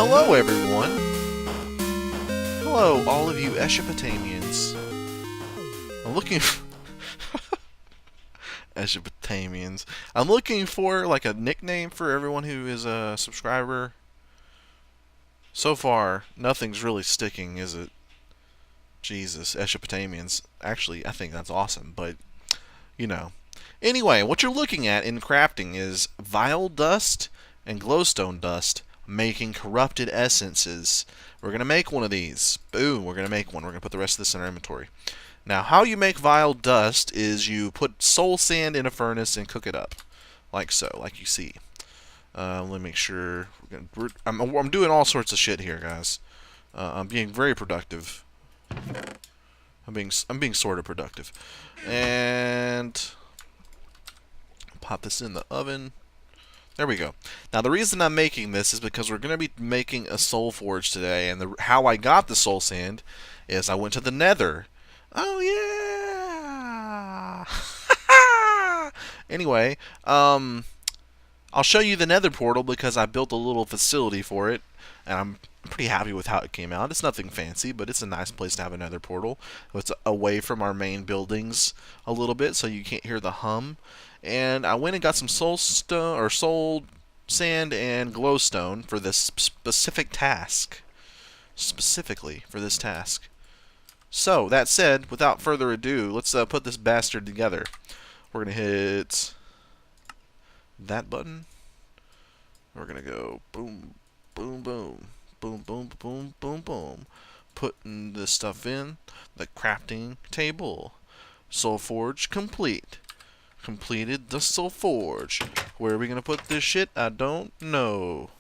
Hello, everyone. Hello, all of you Eshopotamians. I'm looking for Eshopotamians. I'm looking for like a nickname for everyone who is a subscriber. So far, nothing's really sticking, is it? Jesus, Eshopotamians. Actually, I think that's awesome, but you know. Anyway, what you're looking at in crafting is vile dust and glowstone dust making corrupted essences. We're going to make one of these. Boom, we're going to make one. We're going to put the rest of this in our inventory. Now, how you make vile dust is you put soul sand in a furnace and cook it up. Like so, like you see. Let me make sure. I'm doing all sorts of shit here, guys. I'm being very productive. I'm being sort of productive. And pop this in the oven. There we go. Now the reason I'm making this is because we're going to be making a soul forge today, and how I got the soul sand is I went to the Nether. Oh yeah. Anyway, I'll show you the Nether portal because I built a little facility for it, and I'm pretty happy with how it came out. It's nothing fancy, but it's a nice place to have a Nether portal. It's away from our main buildings a little bit, so you can't hear the hum. And I went and got some soul sand and glowstone for this specific task. Specifically for this task. So, that said, without further ado, let's put this bastard together. We're going to hit that button. We're going to go boom, boom, boom, boom, boom, boom, boom, boom. Putting this stuff in the crafting table. Soul forge complete. Completed the soul forge. Where are we gonna put this shit? I don't know.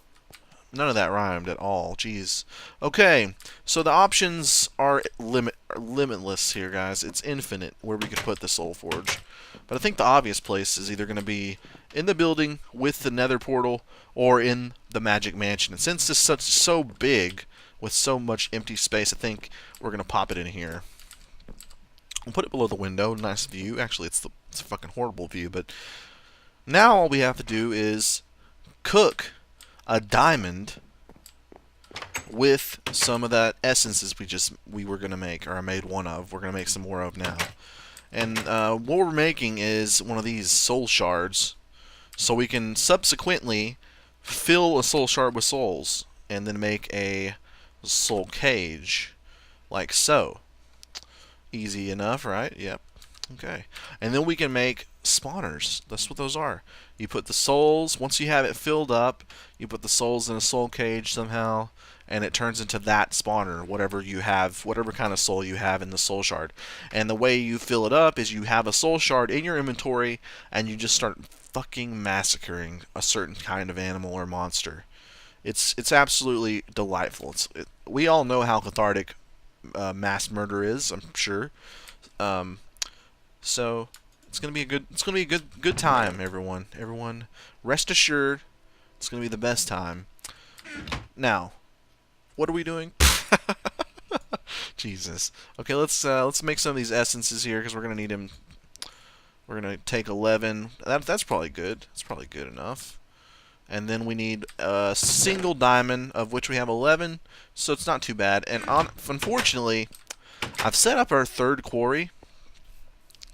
None of that rhymed at all. Jeez. Okay, so the options are limitless here, guys. It's infinite where we could put the soul forge. But I think the obvious place is either gonna be in the building with the Nether portal or in the Magic Mansion. And since this is so big with so much empty space, I think we're gonna pop it in here. We'll put it below the window. Nice view. Actually, it's a fucking horrible view, but now all we have to do is cook a diamond with some of that essences we were gonna make, or I made one of. We're gonna make some more of now. And what we're making is one of these soul shards, so we can subsequently fill a soul shard with souls, and then make a soul cage, like so. Easy enough, right? Yep. Okay. And then we can make spawners. That's what those are. You put the souls, once you have it filled up, you put the souls in a soul cage somehow, and it turns into that spawner, whatever you have, whatever kind of soul you have in the soul shard. And the way you fill it up is you have a soul shard in your inventory, and you just start fucking massacring a certain kind of animal or monster. It's absolutely delightful. We all know how cathartic mass murder is, I'm sure. So it's gonna be a good time, everyone. Everyone, rest assured, it's gonna be the best time. Now, what are we doing? Jesus. Okay, let's make some of these essences here because we're gonna need them. We're gonna take 11. That's probably good. That's probably good enough. And then we need a single diamond, of which we have 11, so it's not too bad. And unfortunately, I've set up our third quarry.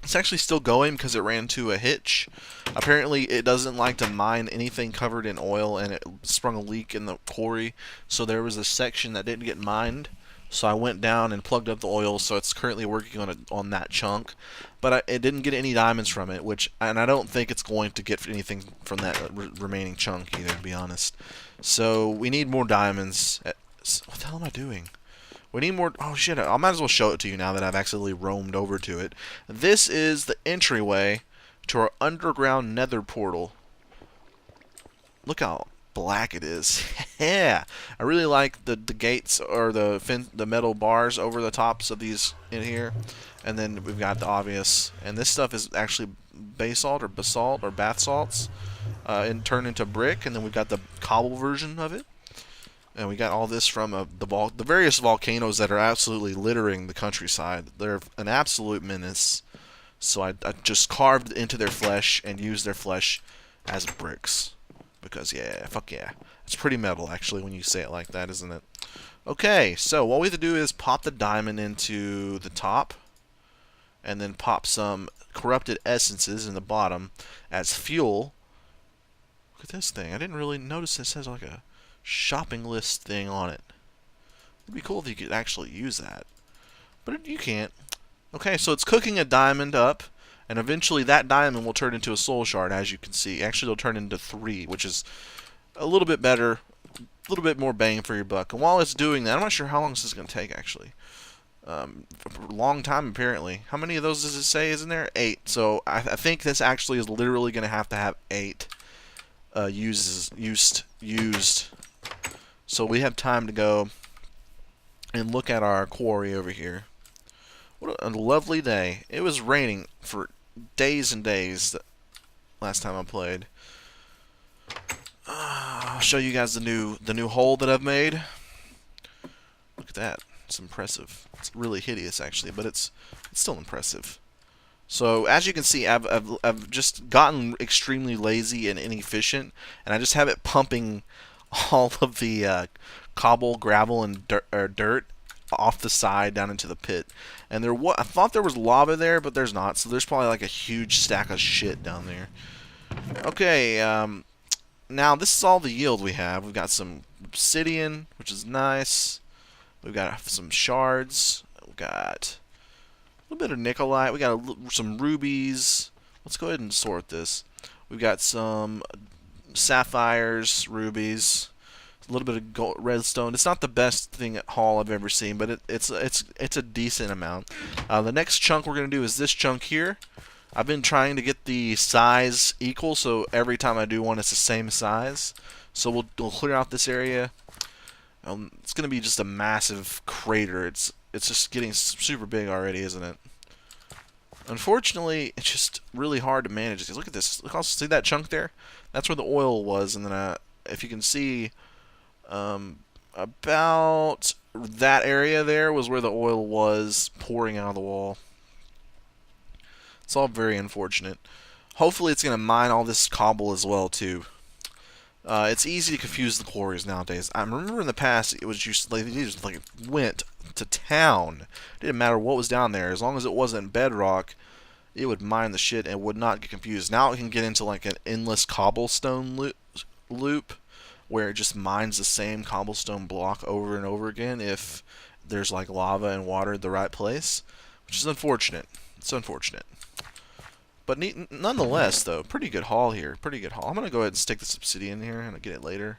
It's actually still going because it ran to a hitch. Apparently, it doesn't like to mine anything covered in oil, and it sprung a leak in the quarry. So there was a section that didn't get mined. So I went down and plugged up the oil, so it's currently working on that chunk. But it didn't get any diamonds from it, and I don't think it's going to get anything from that remaining chunk either, to be honest. So we need more diamonds. What the hell am I doing? We need more. Oh shit! I might as well show it to you now that I've accidentally roamed over to it. This is the entryway to our underground Nether portal. Look how black it is. Yeah, I really like the gates or the metal bars over the tops of these in here, and then we've got the obvious. And this stuff is actually basalt or basalt or bath salts, and turned into brick. And then we've got the cobble version of it, and we got all this from the various volcanoes that are absolutely littering the countryside. They're an absolute menace. So I just carved into their flesh and used their flesh as bricks. because, yeah, fuck yeah. It's pretty metal, actually, when you say it like that, isn't it? Okay, so what we have to do is pop the diamond into the top, and then pop some corrupted essences in the bottom as fuel. Look at this thing. I didn't really notice this has like a shopping list thing on it. It'd be cool if you could actually use that. But you can't. Okay, so it's cooking a diamond up, and eventually that diamond will turn into a soul shard, as you can see. Actually, it'll turn into 3, which is a little bit better, a little bit more bang for your buck. And while it's doing that, I'm not sure how long this is going to take, actually. A long time, apparently. How many of those does it say is in there? 8. So I think this actually is literally going to have 8 used. So we have time to go and look at our quarry over here. What a lovely day. It was raining for days and days last time I played. I'll show you guys the new hole that I've made. Look at that. It's impressive. It's really hideous, actually, but it's still impressive. So, as you can see, I've just gotten extremely lazy and inefficient, and I just have it pumping all of the cobble, gravel, and dirt off the side down into the pit. And I thought there was lava there, but there's not, so there's probably like a huge stack of shit down there. Okay, now this is all the yield we have. We've got some obsidian, which is nice. We've got some shards. We've got a little bit of nickelite. We got some rubies. Let's go ahead and sort this. We've got some sapphires, rubies, a little bit of gold, redstone. It's not the best thing at haul I've ever seen, but it's a decent amount. The next chunk we're gonna do is this chunk here. I've been trying to get the size equal, so every time I do one, it's the same size. So we'll clear out this area. It's going to be just a massive crater. It's just getting super big already, isn't it? Unfortunately, it's just really hard to manage. Look at this. Look, also see that chunk there? That's where the oil was, and then if you can see, about that area there was where the oil was pouring out of the wall. It's all very unfortunate. Hopefully, it's going to mine all this cobble as well too. It's easy to confuse the quarries nowadays. I remember in the past it was just like they just like went to town. It didn't matter what was down there, as long as it wasn't bedrock, it would mine the shit and would not get confused. Now it can get into like an endless cobblestone loop where it just mines the same cobblestone block over and over again if there's like lava and water in the right place, which is unfortunate. It's unfortunate. But nonetheless, though, pretty good haul here. Pretty good haul. I'm going to go ahead and stick this obsidian here, and I'll get it later.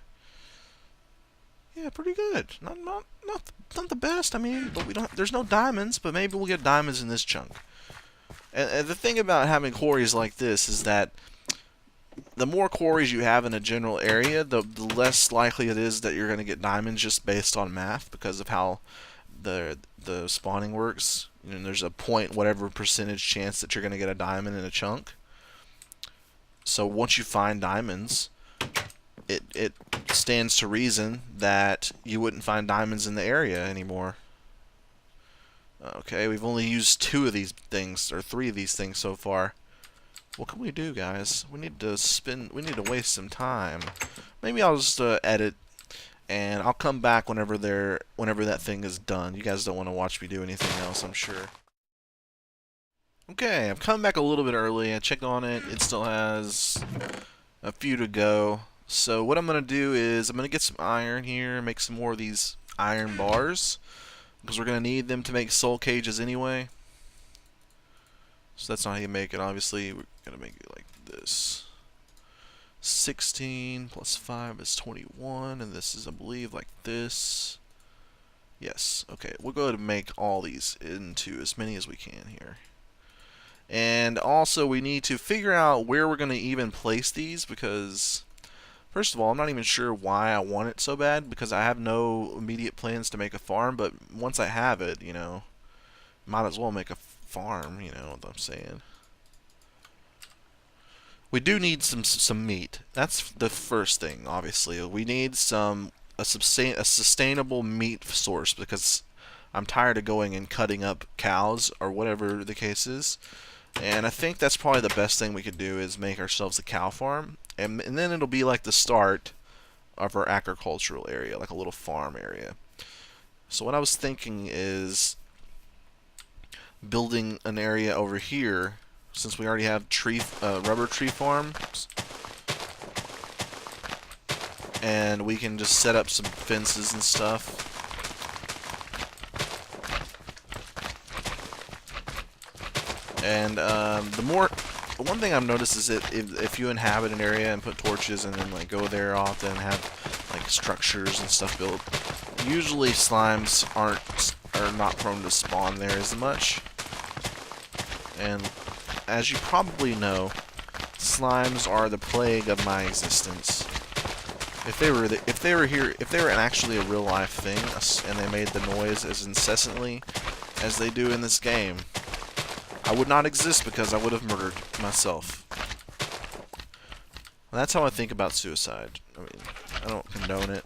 Yeah, pretty good. Not the best, I mean, but there's no diamonds, but maybe we'll get diamonds in this chunk. And the thing about having quarries like this is that the more quarries you have in a general area, the less likely it is that you're going to get diamonds just based on math because of how the spawning works. And there's a whatever percentage chance that you're going to get a diamond in a chunk. So once you find diamonds, it stands to reason that you wouldn't find diamonds in the area anymore. Okay, we've only used 2 of these things, or 3 of these things so far. What can we do, guys? We need to waste some time. Maybe I'll just edit, and I'll come back whenever that thing is done. You guys don't want to watch me do anything else, I'm sure. Okay, I've come back a little bit early. I checked on it. It still has a few to go. So what I'm going to do is I'm going to get some iron here, make some more of these iron bars, because we're going to need them to make soul cages anyway. So that's not how you make it, obviously. We're going to make it like this. 16 plus 5 is 21, and this is, I believe, like this. Yes, okay, we'll go ahead and make all these into as many as we can here. And also, we need to figure out where we're going to even place these, because, first of all, I'm not even sure why I want it so bad, because I have no immediate plans to make a farm, but once I have it, you know, might as well make a farm, you know what I'm saying. We do need some meat. That's the first thing, obviously. We need a sustainable meat source, because I'm tired of going and cutting up cows or whatever the case is. And I think that's probably the best thing we could do is make ourselves a cow farm. and then it'll be like the start of our agricultural area, like a little farm area. So what I was thinking is building an area over here, since we already have rubber tree farms, and we can just set up some fences and stuff. And the one thing I've noticed is that if you inhabit an area and put torches and then like go there often and have like structures and stuff built, usually slimes are not prone to spawn there as much. And as you probably know, slimes are the plague of my existence. If they were actually a real life thing, and they made the noise as incessantly as they do in this game, I would not exist because I would have murdered myself. And that's how I think about suicide. I mean, I don't condone it.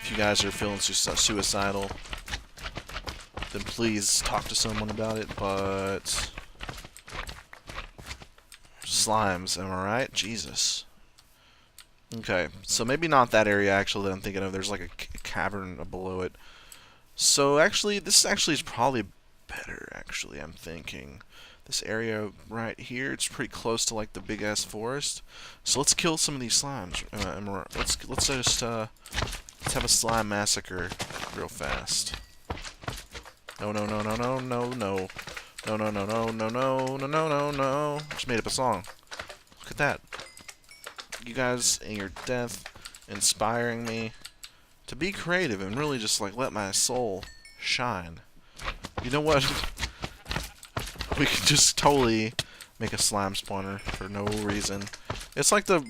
If you guys are feeling suicidal, then please talk to someone about it, but slimes, am I right? Jesus. Okay, so maybe not that area actually that I'm thinking of. There's like a cavern below it. So actually, this actually is probably better, actually, I'm thinking. This area right here, it's pretty close to like the big ass forest. So let's kill some of these slimes. Let's have a slime massacre real fast. No. Just made up a song. Look at that. You guys and your death inspiring me to be creative and really just like let my soul shine. You know what? We could just totally make a slime spawner for no reason. It's like the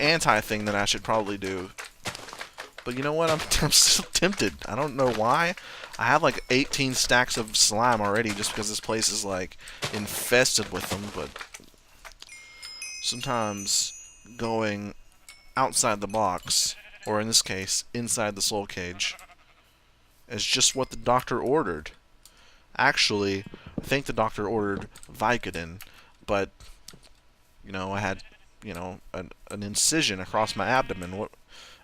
anti thing that I should probably do. But you know what? I'm still tempted. I don't know why. I have like 18 stacks of slime already just because this place is like infested with them. But sometimes going outside the box, or in this case, inside the soul cage, is just what the doctor ordered. Actually, I think the doctor ordered Vicodin, but, you know, I had, you know, an incision across my abdomen.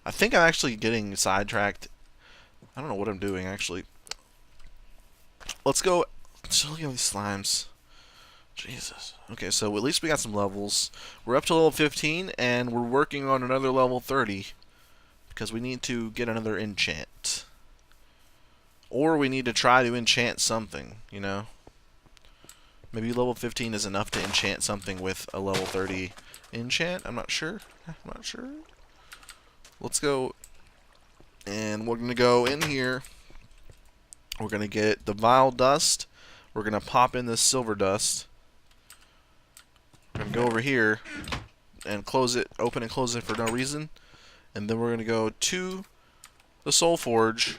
I think I'm actually getting sidetracked. I don't know what I'm doing, actually. Let's go. Let's look at these slimes. Jesus. Okay, so at least we got some levels. We're up to level 15, and we're working on another level 30, because we need to get another enchant. Or we need to try to enchant something, you know? Maybe level 15 is enough to enchant something with a level 30 enchant? I'm not sure. Let's go. And we're going to go in here. We're going to get the vile dust. We're going to pop in this silver dust. We're going to go over here and close it, open and close it for no reason. And then we're going to go to the Soul Forge.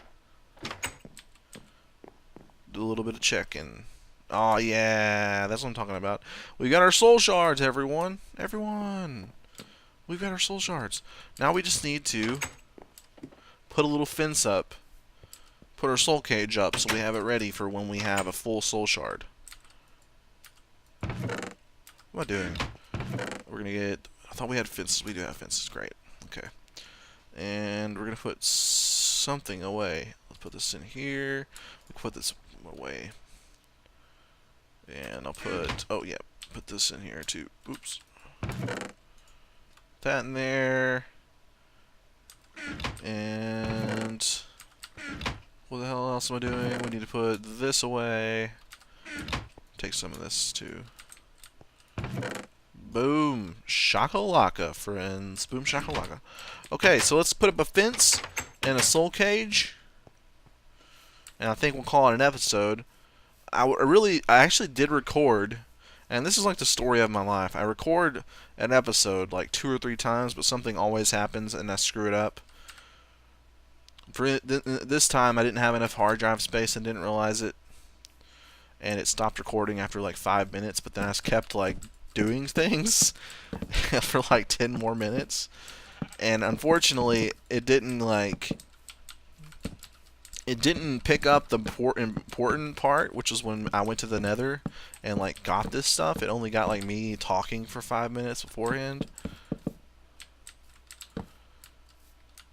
Do a little bit of checking. Oh yeah, that's what I'm talking about. We got our soul shards, everyone. We've got our soul shards. Now we just need to put a little fence up. Put our soul cage up so we have it ready for when we have a full soul shard. What am I doing? We're gonna get. I thought we had fences. We do have fences. Great. Okay. And we're gonna put something away. Let's put this in here. We'll put this away. And I'll put. Oh yeah. Put this in here too. Oops. That in there. And what the hell else am I doing? We need to put this away. Take some of this too. Boom. Shakalaka, friends. Boom shakalaka. Okay, so let's put up a fence and a soul cage. And I think we'll call it an episode. I actually did record, and this is like the story of my life. I record an episode like 2 or 3 times, but something always happens and I screw it up. For this time, I didn't have enough hard drive space and didn't realize it. And it stopped recording after like 5 minutes, but then I just kept like doing things for like 10 more minutes. And unfortunately, it didn't like it didn't pick up the important part, which was when I went to the Nether and like got this stuff. It only got like me talking for 5 minutes beforehand.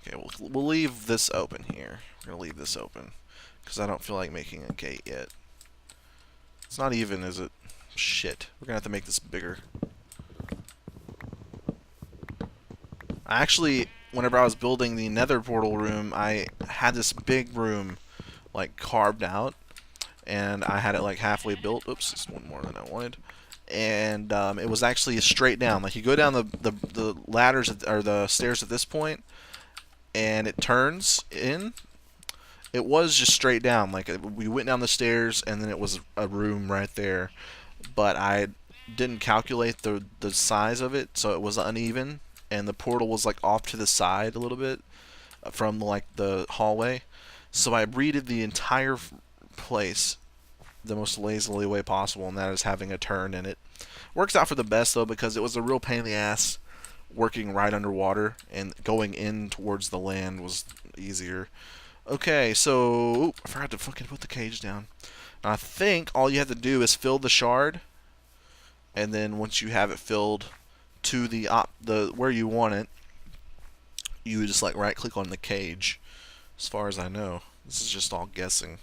Okay, we'll leave this open here. We're gonna leave this open because I don't feel like making a gate yet. It's not even, is it? Shit. We're gonna have to make this bigger. Actually, whenever I was building the Nether portal room, I had this big room like carved out, and I had it like halfway built. Oops, it's one more than I wanted. And it was actually straight down. Like you go down the ladders or the stairs at this point, and it turns in. It was just straight down. Like we went down the stairs, and then it was a room right there. But I didn't calculate the size of it, so it was uneven, and the portal was like off to the side a little bit from like the hallway. So I redid the entire place the most lazily way possible, and that is having a turn in it. Works out for the best though, because it was a real pain in the ass working right underwater, and going in towards the land was easier. Okay, so I forgot to fucking put the cage down. I think all you have to do is fill the shard, and then once you have it filled to the where you want it, you just like right click on the cage. As far as I know, this is just all guessing.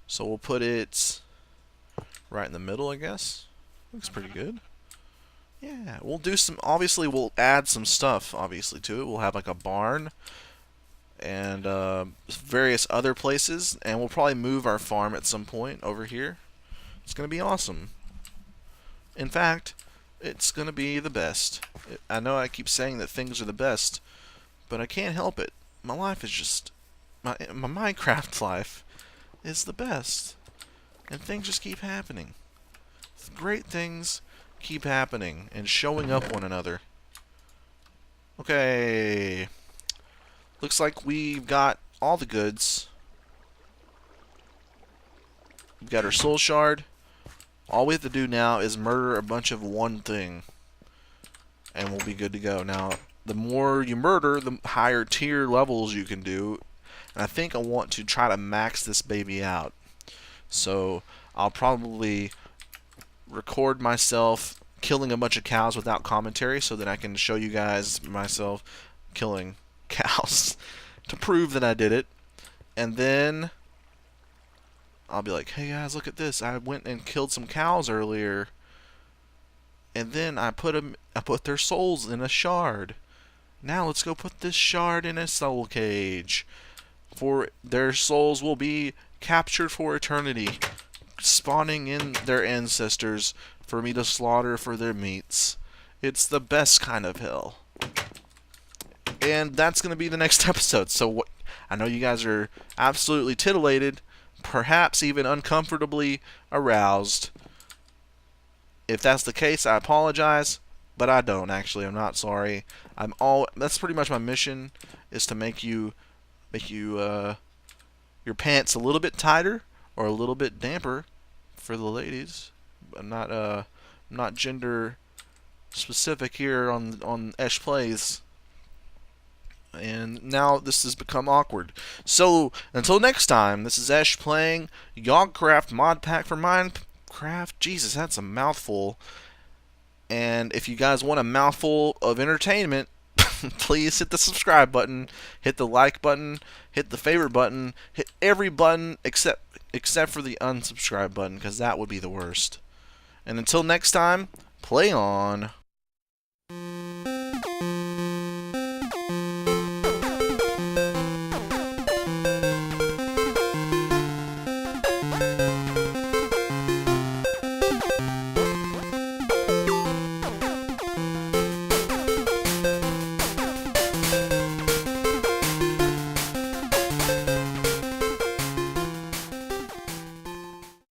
So we'll put it right in the middle, I guess. Looks pretty good. Yeah, we'll do some. Obviously, we'll add some stuff. Obviously, to it, we'll have like a barn and various other places, and we'll probably move our farm at some point over here. It's gonna be awesome. In fact, it's gonna be the best. I know I keep saying that things are the best, but I can't help it. My life is just my Minecraft life is the best, and things just keep happening. Great things keep happening and showing up one another. Okay. Looks like we've got all the goods. We've got our soul shard. All we have to do now is murder a bunch of one thing, and we'll be good to go. Now, the more you murder, the higher tier levels you can do. And I think I want to try to max this baby out. So I'll probably record myself killing a bunch of cows without commentary, so that I can show you guys myself killing cows to prove that I did it. And then I'll be like, hey guys, look at this. I went and killed some cows earlier, and then I put their souls in a shard. Now let's go put this shard in a soul cage, for their souls will be captured for eternity, spawning in their ancestors for me to slaughter for their meats. It's the best kind of hell. And that's going to be the next episode. So I know you guys are absolutely titillated, perhaps even uncomfortably aroused. If that's the case, I apologize, but I don't actually. I'm not sorry. That's pretty much my mission, is to make your pants a little bit tighter or a little bit damper for the ladies. I'm not gender specific here on Esh Plays. And now this has become awkward. So, until next time, this is Esh playing Yogcraft mod pack for Minecraft. Jesus, that's a mouthful. And if you guys want a mouthful of entertainment, please hit the subscribe button, hit the like button, hit the favorite button, hit every button except for the unsubscribe button, because that would be the worst. And until next time, play on.